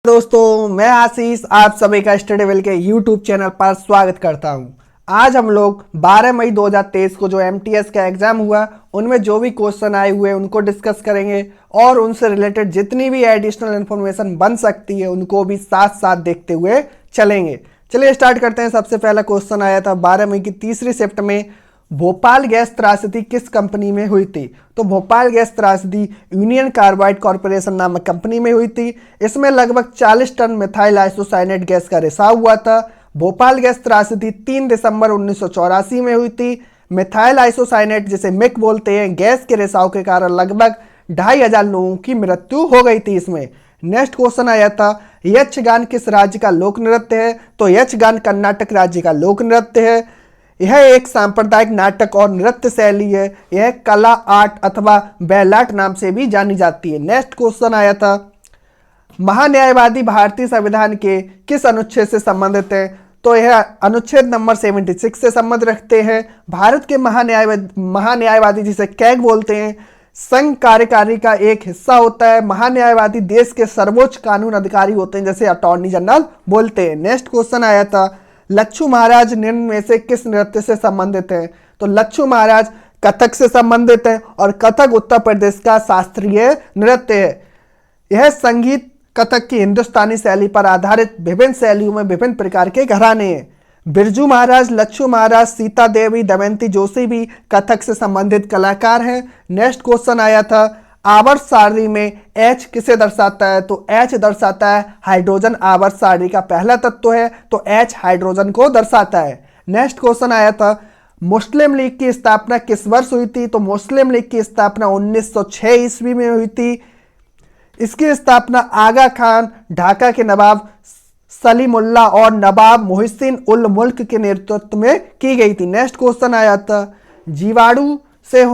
दोस्तों, मैं आशीष आप सभी का स्टडी वेल के यूट्यूब चैनल पर स्वागत करता हूं। आज हम लोग 12 मई 2023 को जो एमटीएस का एग्जाम हुआ उनमें जो भी क्वेश्चन आए हुए उनको डिस्कस करेंगे और उनसे रिलेटेड जितनी भी एडिशनल इन्फॉर्मेशन बन सकती है उनको भी साथ साथ देखते हुए चलेंगे। चलिए स्टार्ट करते हैं। सबसे पहला क्वेश्चन आया था 12 मई की तीसरी शिफ्ट में भोपाल गैस त्रासदी किस कंपनी में हुई थी। तो भोपाल गैस त्रासदी यूनियन कार्बाइड कॉर्पोरेशन नामक कंपनी में हुई थी। इसमें लगभग 40 टन मिथाइल आइसोसाइनेट गैस का रिसाव हुआ था। भोपाल गैस त्रासदी 3 दिसंबर 1984 में हुई थी। मिथाइल आइसोसाइनेट जिसे मिक बोलते हैं, गैस के रिसाव के कारण लगभग 2500 लोगों की मृत्यु हो गई थी। इसमें नेक्स्ट क्वेश्चन आया था यक्षगान किस राज्य का लोक नृत्य है। तो यक्षगान कर्नाटक राज्य का लोक नृत्य है। यह एक सांप्रदायिक नाटक और नृत्य शैली है। यह कला आर्ट अथवा बैलाट नाम से भी जानी जाती है। नेक्स्ट क्वेश्चन आया था महान्यायवादी भारतीय संविधान के किस अनुच्छेद से संबंधित है। तो यह अनुच्छेद नंबर 76 से संबंध रखते हैं। भारत के महान्यायवादी जिसे कैग बोलते हैं, संघ कार्यकारी का एक हिस्सा होता है। महान्यायवादी देश के सर्वोच्च कानून अधिकारी होते हैं, जैसे अटॉर्नी जनरल बोलते हैं। नेक्स्ट क्वेश्चन आया था लच्छू महाराज निम्न में से किस नृत्य से संबंधित है। तो लच्छू महाराज कथक से संबंधित है और कथक उत्तर प्रदेश का शास्त्रीय नृत्य है। यह संगीत कथक की हिंदुस्तानी शैली पर आधारित विभिन्न शैलियों में विभिन्न प्रकार के घराने हैं। बिरजू महाराज, लच्छू महाराज, सीता देवी, दमयंती जोशी भी कथक से संबंधित कलाकार हैं। नेक्स्ट क्वेश्चन आया था आवर्त सारणी में H किसे दर्शाता है। तो H दर्शाता है हाइड्रोजन। आवर्त सारणी का पहला तत्व है तो H हाइड्रोजन को दर्शाता है। नेक्स्ट क्वेश्चन आया था मुस्लिम लीग की स्थापना किस वर्ष हुई थी। तो मुस्लिम लीग की स्थापना 1906 ईस्वी में हुई थी। इसकी स्थापना आगा खान, ढाका के नवाब सलीमुल्लाह और नवाब मोहसिन उल मुल्क के नेतृत्व में की गई थी। नेक्स्ट क्वेश्चन आया था जीवाणु से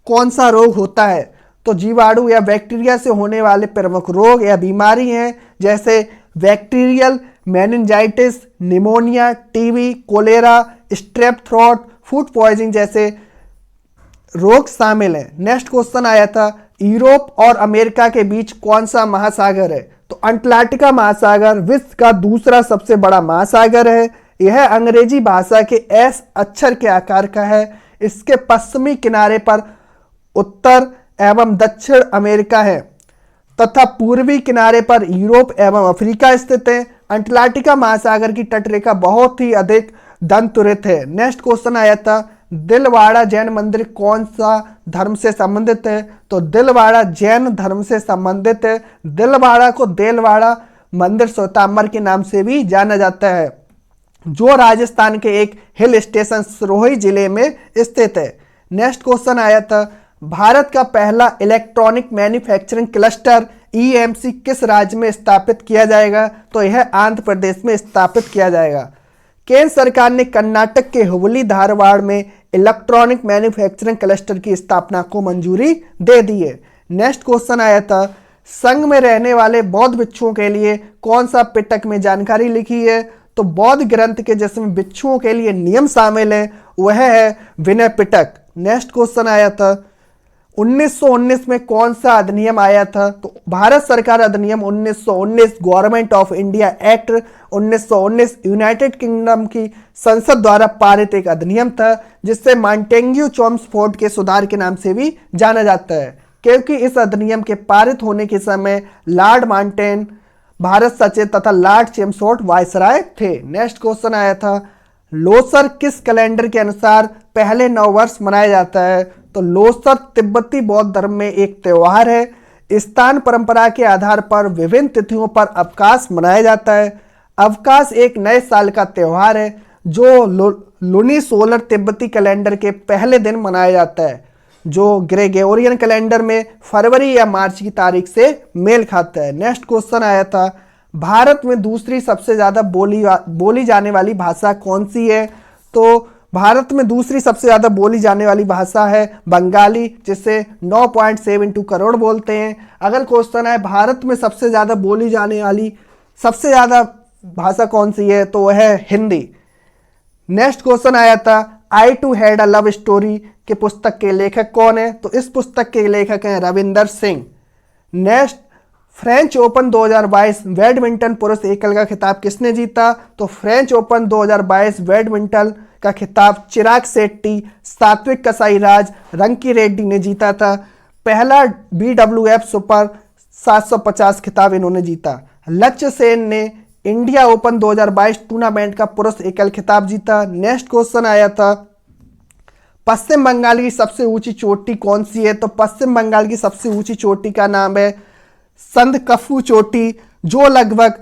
कौन सा रोग होता है। तो जीवाणु या बैक्टीरिया से होने वाले प्रमुख रोग या बीमारी हैं, जैसे bacterial meningitis, pneumonia, TB, cholera, strep throat, food poisoning जैसे रोग शामिल हैं। नेक्स्ट क्वेश्चन आया था यूरोप और अमेरिका के बीच कौन सा महासागर है। तो अंटार्कटिका महासागर विश्व का दूसरा सबसे बड़ा महासागर है। यह अंग्रेजी भाषा के एस अक्षर के आकार का है। इसके पश्चिमी किनारे पर उत्तर एवं दक्षिण अमेरिका है तथा पूर्वी किनारे पर यूरोप एवं अफ्रीका स्थित है। अंटार्कटिका महासागर की तटरेखा बहुत ही अधिक दंतुरित है। नेक्स्ट क्वेश्चन आया था दिलवाड़ा जैन मंदिर कौन सा धर्म से संबंधित है। तो दिलवाड़ा जैन धर्म से संबंधित है। दिलवाड़ा को देलवाड़ा मंदिर श्वेतांबर के नाम से भी जाना जाता है, जो राजस्थान के एक हिल स्टेशन सिरोही जिले में स्थित है। नेक्स्ट क्वेश्चन आया था भारत का पहला इलेक्ट्रॉनिक मैन्युफैक्चरिंग क्लस्टर ईएमसी किस राज्य में स्थापित किया जाएगा। तो यह आंध्र प्रदेश में स्थापित किया जाएगा। केंद्र सरकार ने कर्नाटक के हुबली धारवाड़ में इलेक्ट्रॉनिक मैन्युफैक्चरिंग क्लस्टर की स्थापना को मंजूरी दे दी है। नेक्स्ट क्वेश्चन आया था संघ में रहने वाले बौद्ध भिक्षुओं के लिए कौन सा पिटक में जानकारी लिखी है। तो बौद्ध ग्रंथ के जिसमें भिक्षुओं के लिए नियम शामिल है वह है विनय पिटक। नेक्स्ट क्वेश्चन आया था 1919 में कौन सा अधिनियम आया था। तो भारत सरकार अधिनियम 1919 government of India act 1919 United kingdom की संसद द्वारा पारित एक अधिनियम था, जिससे मॉन्टेग्यू चॉम्स्फोर्ड के सुधार के नाम से भी जाना जाता है, क्योंकि इस अधिनियम के पारित होने के समय लॉर्ड माउंटेन भारत सचिव तथा लॉर्ड चेम्सफोर्ड वायसराय थे। नेक्स्ट क्वेश्चन आया था लोसर किस कैलेंडर के अनुसार पहले नववर्ष मनाया जाता है। तो लोसर तिब्बती बौद्ध धर्म में एक त्योहार है। स्थान परंपरा के आधार पर विभिन्न तिथियों पर अवकाश मनाया जाता है। अवकाश एक नए साल का त्योहार है जो लूनी सोलर तिब्बती कैलेंडर के पहले दिन मनाया जाता है, जो ग्रेगोरियन कैलेंडर में फरवरी या मार्च की तारीख से मेल खाता है। नेक्स्ट क्वेश्चन आया था भारत में दूसरी सबसे ज्यादा बोली जाने वाली भाषा कौन सी है। तो भारत में दूसरी सबसे ज्यादा बोली जाने वाली भाषा है बंगाली, जिसे 9.72 करोड़ बोलते हैं। अगर क्वेश्चन है भारत में सबसे ज्यादा बोली जाने वाली सबसे ज्यादा भाषा कौन सी है, तो वह है हिंदी। नेक्स्ट क्वेश्चन आया था I too had a love story के पुस्तक के लेखक कौन है। तो इस पुस्तक के लेखक हैं Ravinder Singh. Next French open 2022 badminton पुरुष एकल का खिताब किसने जीता? तो फ्रेंच ओपन 2022 बैडमिंटन का खिताब चिराग शेट्टी, सात्विक कसाईराज, रंकी रेड्डी ने जीता था। पहला BWF सुपर 750 खिताब इन्होंने जीता। लक्ष्य सेन ने इंडिया ओपन 2022 टूर्नामेंट का पुरुष एकल खिताब जीता। नेक्स्ट क्वेश्चन आया था, पश्चिम बंगाल की सबसे ऊंची चोटी कौन सी है? तो पश्चिम बंगाल की सबसे ऊंची चोटी का नाम है संदकफू चोटी, जो लगभग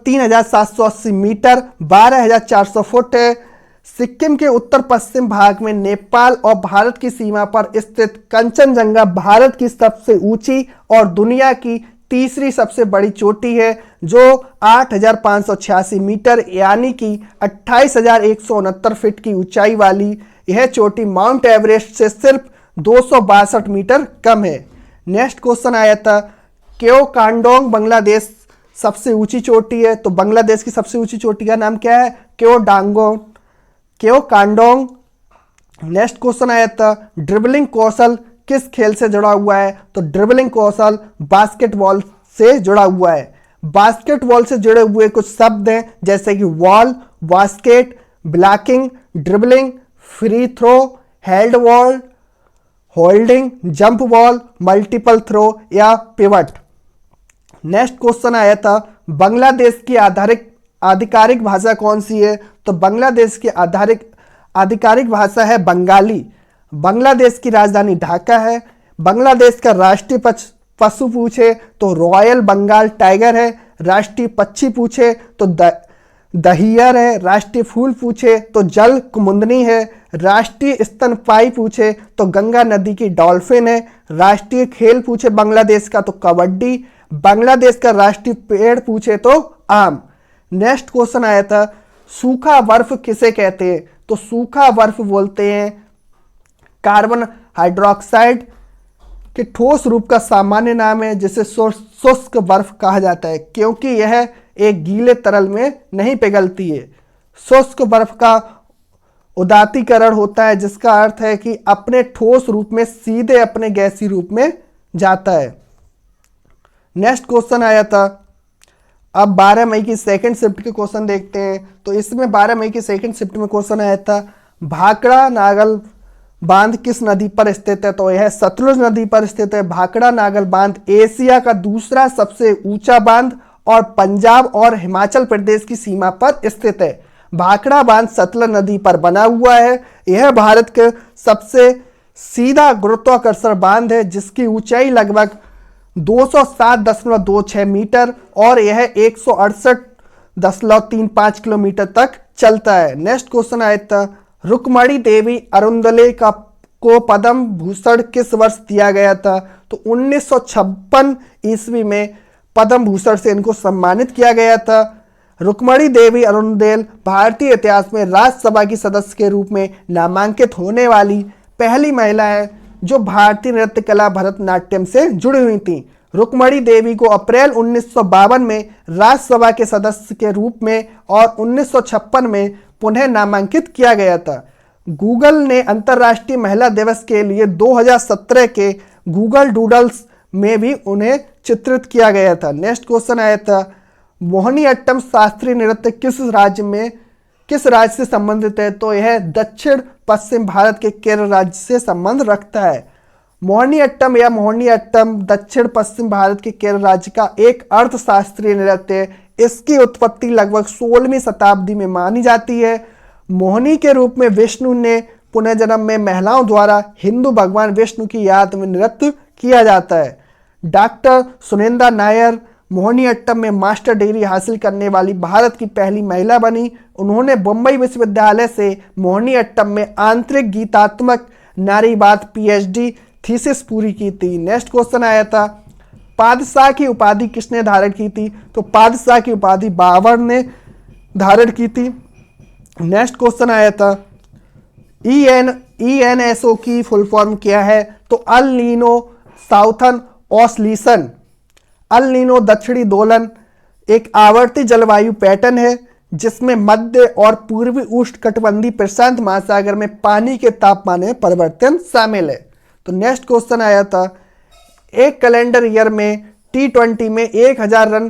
3780 मीटर 12400 फुट है। सिक्किम के उत्तर पश्चिम भाग में नेपाल और भारत की सीमा पर स्थित कंचनजंगा भारत की सबसे ऊंची और दुनिया की तीसरी सबसे बड़ी चोटी है, जो 8586 मीटर यानी कि 28169 फीट की ऊंचाई वाली यह चोटी माउंट एवरेस्ट से सिर्फ 262 मीटर कम है। नेक्स्ट क्वेश्चन आया था, केओ कांडोंग बांग्लादेश सबसे ऊंची चोटी है। तो बांग्लादेश की सबसे ऊंची चोटी का नाम क्या है? केओ कांडोंग। नेक्स्ट क्वेश्चन आया था, ड्रिबलिंग कौशल किस खेल से जुड़ा हुआ है? तो ड्रिबलिंग कौशल बास्केटबॉल से जुड़ा हुआ है। बास्केटबॉल से जुड़े हुए कुछ शब्द हैं जैसे कि wall, basket, blocking, dribbling, free throw, held ball, holding, jump ball, multiple throw या पिवट। नेक्स्ट क्वेश्चन आया था, बांग्लादेश की आधिकारिक भाषा कौन सी है? तो बांग्लादेश की आधिकारिक भाषा है बंगाली। बांग्लादेश की राजधानी ढाका है। बांग्लादेश का राष्ट्रीय पशु पूछे तो रॉयल बंगाल टाइगर है। राष्ट्रीय पक्षी पूछे तो दहियर है। राष्ट्रीय फूल पूछे तो जल कुमुदनी है। राष्ट्रीय स्तनपायी पूछे तो गंगा नदी की डॉल्फिन है। राष्ट्रीय खेल पूछे बांग्लादेश का तो कबड्डी। बांग्लादेश का राष्ट्रीय पेड़ पूछे तो आम। नेक्स्ट क्वेश्चन आया था, सूखा बर्फ किसे कहते हैं? तो सूखा बर्फ बोलते हैं कार्बन हाइड्रोक्साइड के ठोस रूप का सामान्य नाम है, जिसे शुष्क बर्फ कहा जाता है क्योंकि यह एक गीले तरल में नहीं पिघलती है। शुष्क बर्फ का उदातीकरण होता है, जिसका अर्थ है कि अपने ठोस रूप में सीधे अपने गैसीय रूप में जाता है। नेक्स्ट क्वेश्चन आया था, अब 12 मई की सेकंड शिफ्ट के क्वेश्चन देखते हैं। तो इसमें 12 मई की सेकंड शिफ्ट में क्वेश्चन आया था, भाखड़ा नागल बांध किस नदी पर स्थित है? तो यह सतलुज नदी पर स्थित है। भाखड़ा नागल बांध एशिया का दूसरा सबसे ऊंचा बांध और पंजाब और हिमाचल प्रदेश की सीमा पर स्थित है। भाखड़ा बांध सतलुज नदी पर बना हुआ है। यह भारत के सबसे सीधा गुरुत्वाकर्षण बांध है, जिसकी ऊंचाई लगभग 207.26 मीटर और यह 168.35 किलोमीटर तक चलता है। नेक्स्ट क्वेश्चन आया था, रुक्मणी देवी अरुंदले को पद्म भूषण किस वर्ष दिया गया था? तो 1956 ईस्वी में पद्म भूषण से इनको सम्मानित किया गया था। रुक्मणी देवी अरुंदेल भारतीय इतिहास में राज्यसभा की सदस्य के रूप में नामांकित होने वाली पहली महिला है जो भारतीय नृत्य कला भरतनाट्यम से जुड़ी हुई थी। रुक्मणी देवी को अप्रैल 1952 में राज्यसभा के सदस्य के रूप में और 1956 में पुनः नामांकित किया गया था। गूगल ने अंतर्राष्ट्रीय महिला दिवस के लिए 2017 के गूगल डूडल्स में भी उन्हें चित्रित किया गया था। नेक्स्ट क्वेश्चन आया था, मोहिनीअट्टम शास्त्रीय नृत्य किस राज्य से संबंधित है? तो यह दक्षिण पश्चिम भारत के केरल राज्य से संबंध रखता है। मोहिनीअट्टम दक्षिण पश्चिम भारत के केरल राज्य का एक अर्थशास्त्रीय नृत्य है। इसकी उत्पत्ति लगभग 16वीं शताब्दी में मानी जाती है। मोहिनी के रूप में विष्णु ने पुनर्जन्म में महिलाओं द्वारा हिंदू भगवान विष्णु की याद में नृत्य किया जाता है। डॉक्टर सुनंदा नायर मोहिनीअट्टम में मास्टर डिग्री हासिल करने वाली भारत की पहली महिला बनी। उन्होंने बम्बई विश्वविद्यालय से मोहिनीअट्टम में आंतरिक गीतात्मक नारीवाद PhD थीसिस पूरी की थी। नेक्स्ट क्वेश्चन आया था, पादशाह की उपाधि किसने धारण की थी? तो पादशाह की उपाधि बाबर ने धारण की थी। नेक्स्ट क्वेश्चन आया था, ENSO की फुल फॉर्म क्या है? तो El Nino southern oscillation. El Nino दक्षिणी दोलन एक आवर्ती जलवायु पैटर्न है जिसमें मध्य और पूर्वी उष्णकटिबंधीय प्रशांत महासागर में पानी के तापमान में परिवर्तन शामिल है। तो नेक्स्ट क्वेश्चन आया था, एक कैलेंडर ईयर में T20 में 1000 रन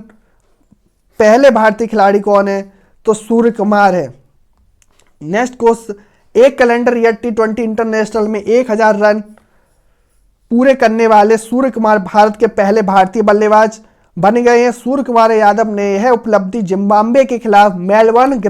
पहले भारतीय खिलाड़ी कौन है? तो सूर्य कुमार है। नेक्स्ट क्वेश्चन, एक कैलेंडर ईयर T20 इंटरनेशनल में 1000 रन पूरे करने वाले सूर्य कुमार भारत के पहले भारतीय बल्लेबाज बन गए हैं। सूर्य कुमार यादव ने यह उपलब्धि जिम्बाब्वे के खिलाफ मेलबर्न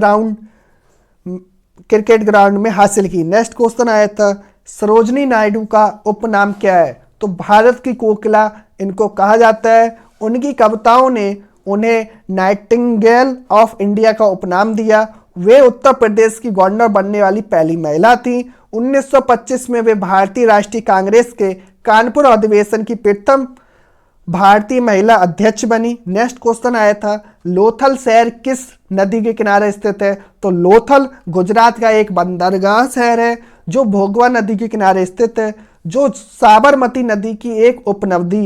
क्रिकेट ग्राउंड में हासिल की। नेक्स्ट क्वेश्चन आया था, सरोजनी नायडू का उपनाम क्या है? तो भारत की कोकिला इनको कहा जाता है। उनकी कविताओं ने उन्हें नाइटिंगेल ऑफ इंडिया का उपनाम दिया। वे उत्तर प्रदेश की गवर्नर बनने वाली पहली महिला थी। 1925 में वे भारतीय राष्ट्रीय कांग्रेस के कानपुर अधिवेशन की प्रथम भारतीय महिला अध्यक्ष बनी। नेक्स्ट क्वेश्चन आया था, लोथल शहर किस नदी के किनारे स्थित है? तो लोथल गुजरात का एक बंदरगाह शहर है जो भोगवा नदी के किनारे स्थित है, जो साबरमती नदी की एक उपनदी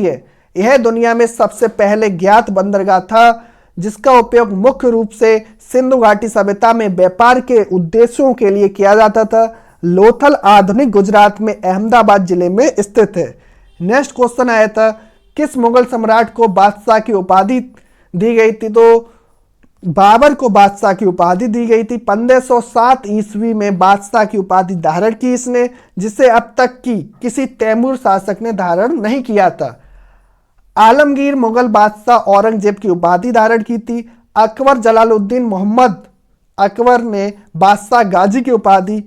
है। यह दुनिया में सबसे पहले ज्ञात बंदरगाह था जिसका उपयोग मुख्य रूप से सिंधु घाटी सभ्यता में व्यापार के उद्देश्यों के लिए किया जाता था। लोथल आधुनिक गुजरात में अहमदाबाद जिले में स्थित है। नेक्स्ट क्वेश्चन आया था, किस मुगल सम्राट को बादशाह की उपाधि दी गई थी? तो बाबर को बादशाह की उपाधि दी गई थी। 1507 ईस्वी में बादशाह की उपाधि धारण की इसने, जिसे अब तक की किसी तैमूर शासक ने धारण नहीं किया था। आलमगीर मुगल बादशाह औरंगजेब की उपाधि धारण की थी। अकबर जलालुद्दीन मोहम्मद अकबर ने बादशाह गाजी की उपाधि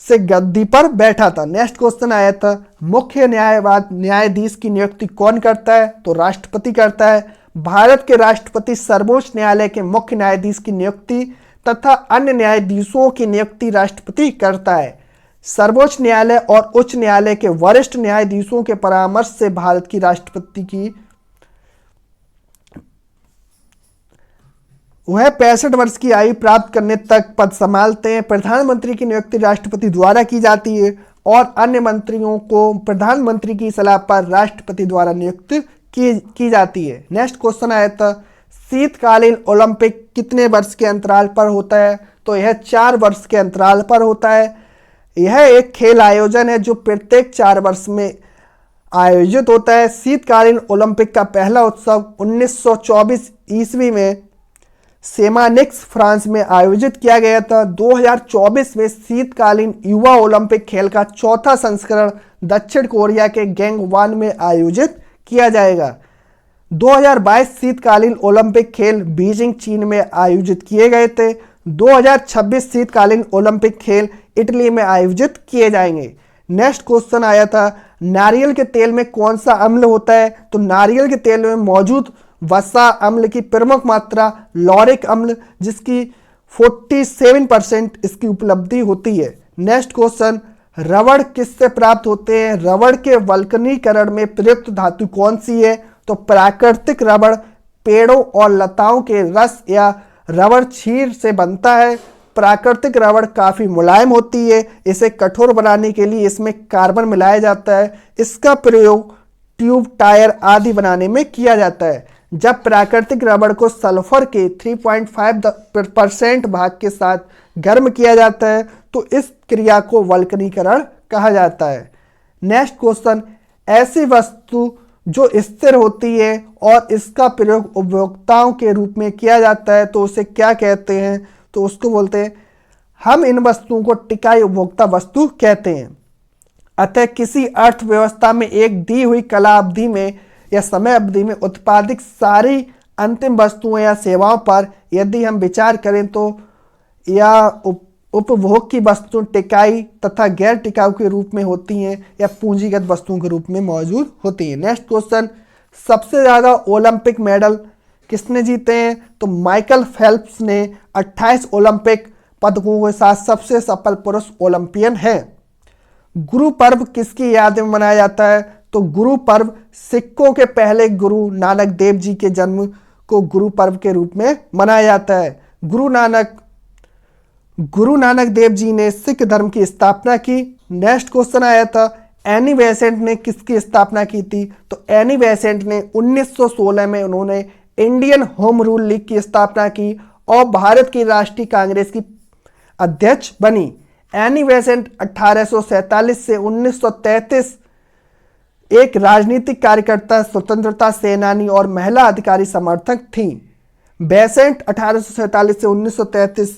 से गद्दी पर बैठा था। नेक्स्ट क्वेश्चन आया था, मुख्य न्यायाधीश की नियुक्ति कौन करता है? तो राष्ट्रपति करता है। भारत के राष्ट्रपति सर्वोच्च न्यायालय के मुख्य न्यायाधीश की नियुक्ति तथा अन्य न्यायाधीशों की नियुक्ति राष्ट्रपति करता है। सर्वोच्च न्यायालय और उच्च न्यायालय के वरिष्ठ न्यायाधीशों के परामर्श से भारत की राष्ट्रपति की वह 65 वर्ष की आयु प्राप्त करने तक पद संभालते हैं। प्रधानमंत्री की नियुक्ति राष्ट्रपति द्वारा की जाती है और अन्य मंत्रियों को प्रधानमंत्री की सलाह पर राष्ट्रपति द्वारा नियुक्त की जाती है। नेक्स्ट क्वेश्चन आया था, शीतकालीन ओलंपिक कितने वर्ष के अंतराल पर होता है? तो यह 4 वर्ष के अंतराल पर होता है। यह एक खेल आयोजन है जो प्रत्येक 4 वर्ष में आयोजित होता है। शीतकालीन ओलंपिक का पहला उत्सव 1924 ईस्वी में सेमानिक्स फ्रांस में आयोजित किया गया था। 2024 में शीतकालीन युवा ओलंपिक खेल का चौथा संस्करण दक्षिण कोरिया के गैंगवान में आयोजित किया जाएगा। 2022 शीतकालीन ओलंपिक खेल बीजिंग चीन में आयोजित किए गए थे। 2026 शीतकालीन ओलंपिक खेल इटली में आयोजित किए जाएंगे। नेक्स्ट क्वेश्चन आया था, नारियल के तेल में कौन सा अम्ल होता है? तो नारियल के तेल में मौजूद वसा अम्ल की प्रमुख मात्रा लॉरिक अम्ल, जिसकी 47% इसकी उपलब्धि होती है। नेक्स्ट क्वेश्चन, रबड़ किससे प्राप्त होते हैं? रबड़ के वल्कनीकरण में प्रयुक्त धातु कौन सी है? तो प्राकृतिक रबड़ पेड़ों और लताओं के रस या रबड़ क्षीर से बनता है। प्राकृतिक रबड़ काफ़ी मुलायम होती है। इसे कठोर बनाने के लिए इसमें कार्बन मिलाया जाता है। इसका प्रयोग ट्यूब, टायर आदि बनाने में किया जाता है। जब प्राकृतिक रबड़ को सल्फर के 3.5% भाग के साथ गर्म किया जाता है तो इस क्रिया को वल्कनीकरण कहा जाता है। नेक्स्ट क्वेश्चन, ऐसी वस्तु जो स्थिर होती है और इसका प्रयोग उपभोक्ताओं के रूप में किया जाता है तो उसे क्या कहते हैं? तो उसको बोलते हैं, हम इन वस्तुओं को टिकाऊ उपभोक्ता वस्तु कहते हैं। अतः किसी अर्थव्यवस्था में एक दी हुई कला अवधि में या समय अवधि में उत्पादित सारी अंतिम वस्तुओं या सेवाओं पर यदि हम विचार करें तो या उपभोग की वस्तु टिकाऊ तथा गैर टिकाऊ के रूप में होती हैं या पूंजीगत वस्तुओं के रूप में मौजूद होती हैं। नेक्स्ट क्वेश्चन, सबसे ज़्यादा ओलंपिक मेडल किसने जीते हैं? तो माइकल फेल्प्स ने 28 ओलंपिक पदकों के साथ सबसे सफल पुरुष ओलंपियन है। गुरु पर्व किसकी याद में मनाया जाता है? तो गुरु पर्व सिखों के पहले गुरु नानक देव जी के जन्म को गुरु पर्व के रूप में मनाया जाता है। गुरु नानक देव जी ने सिख धर्म की स्थापना की। नेक्स्ट क्वेश्चन आया था, एनी बेसेंट ने किसकी स्थापना की थी? तो एनी बेसेंट ने 1916 में उन्होंने इंडियन होम रूल लीग की स्थापना की और भारत की राष्ट्रीय कांग्रेस की अध्यक्ष बनी। एनी बेसेंट 1847 से 1933 एक राजनीतिक कार्यकर्ता, स्वतंत्रता सेनानी और महिला अधिकारी समर्थक थीं। बेसेंट 1847 से 1933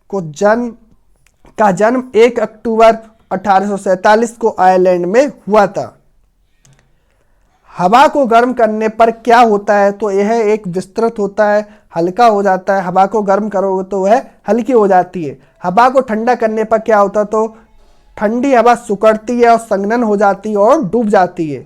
को जन्म 1 अक्टूबर 1847 को आयरलैंड में हुआ था। हवा को गर्म करने पर क्या होता है? तो यह एक विस्तृत होता है, हल्का हो जाता है। हवा को गर्म करोगे तो वह हल्की हो जाती है। हवा को ठंडा करने पर क्या होता है? तो ठंडी हवा सिकुड़ती है और संघनन हो जाती है और डूब जाती है।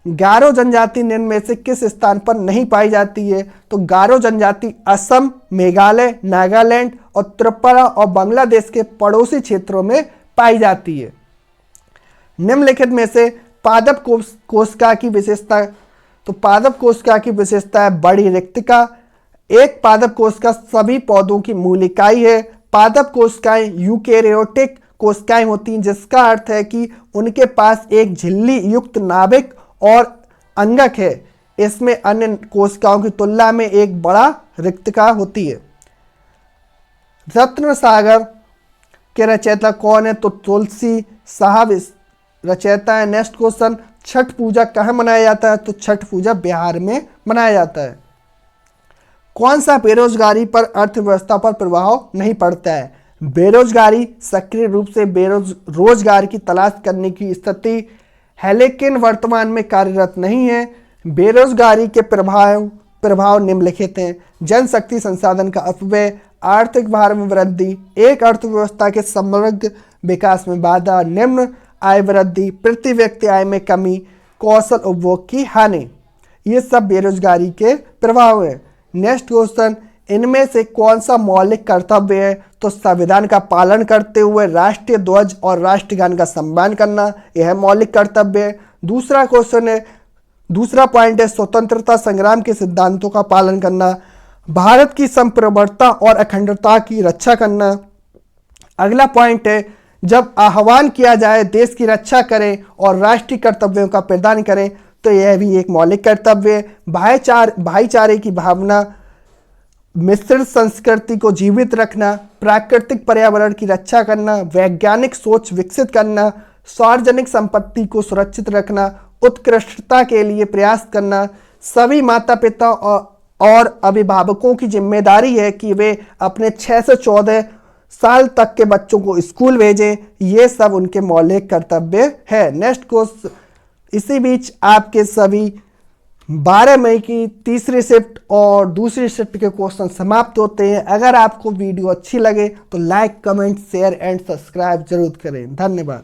गारो जनजाति निम्न में से किस स्थान पर नहीं पाई जाती है? तो गारो जनजाति असम, मेघालय, नागालैंड और त्रिपुरा और बांग्लादेश के पड़ोसी क्षेत्रों में पाई जाती है। निम्नलिखित में से पादप कोशिका की विशेषता, तो पादप कोशिका की विशेषता है बड़ी रिक्तिका। एक पादप कोशिका सभी पौधों की मूल इकाई है। पादप कोशिकाएं यूकेरियोटिक कोशिकाएं होती हैं, जिसका अर्थ है कि उनके पास एक झिल्ली युक्त नाभिक और अंगक है। इसमें अन्य कोशिकाओं की तुलना में एक बड़ा रिक्तिका होती है। रत्न सागर के रचयिता कौन है? तो तुलसी साहब रचयिता है। नेक्स्ट क्वेश्चन, छठ पूजा कहाँ मनाया जाता है? तो छठ पूजा बिहार में मनाया जाता है। कौन सा बेरोजगारी पर अर्थव्यवस्था पर प्रभाव नहीं पड़ता है? बेरोजगारी सक्रिय रूप से रोजगार की तलाश करने की स्थिति है, लेकिन वर्तमान में कार्यरत नहीं है। बेरोजगारी के प्रभाव निम्नलिखित हैं: जनशक्ति संसाधन का अपव्यय, आर्थिक भार में वृद्धि, एक अर्थव्यवस्था के समग्र विकास में बाधा, निम्न आय वृद्धि, प्रति व्यक्ति आय में कमी, कौशल उपभोग की हानि। ये सब बेरोजगारी के प्रभाव हैं। नेक्स्ट क्वेश्चन, इनमें से कौन सा मौलिक कर्तव्य है? तो संविधान का पालन करते हुए राष्ट्रीय ध्वज और राष्ट्रगान का सम्मान करना, यह मौलिक कर्तव्य है। दूसरा क्वेश्चन है, दूसरा पॉइंट है स्वतंत्रता संग्राम के सिद्धांतों का पालन करना, भारत की संप्रभुता और अखंडता की रक्षा करना। अगला पॉइंट है, जब आह्वान किया जाए देश की रक्षा करें और राष्ट्रीय कर्तव्यों का प्रदान करें, तो यह भी एक मौलिक कर्तव्य है। भाईचारे की भावना, मिश्रित संस्कृति को जीवित रखना, प्राकृतिक पर्यावरण की रक्षा करना, वैज्ञानिक सोच विकसित करना, सार्वजनिक संपत्ति को सुरक्षित रखना, उत्कृष्टता के लिए प्रयास करना। सभी माता पिता और अभिभावकों की जिम्मेदारी है कि वे अपने 6 से 14 साल तक के बच्चों को स्कूल भेजें। ये सब उनके मौलिक कर्तव्य है। नेक्स्ट क्वेश्चन, इसी बीच आपके सभी 12 मई की तीसरी शिफ्ट और दूसरी शिफ्ट के क्वेश्चन समाप्त होते हैं। अगर आपको वीडियो अच्छी लगे तो like, comment, share and subscribe जरूर करें। धन्यवाद।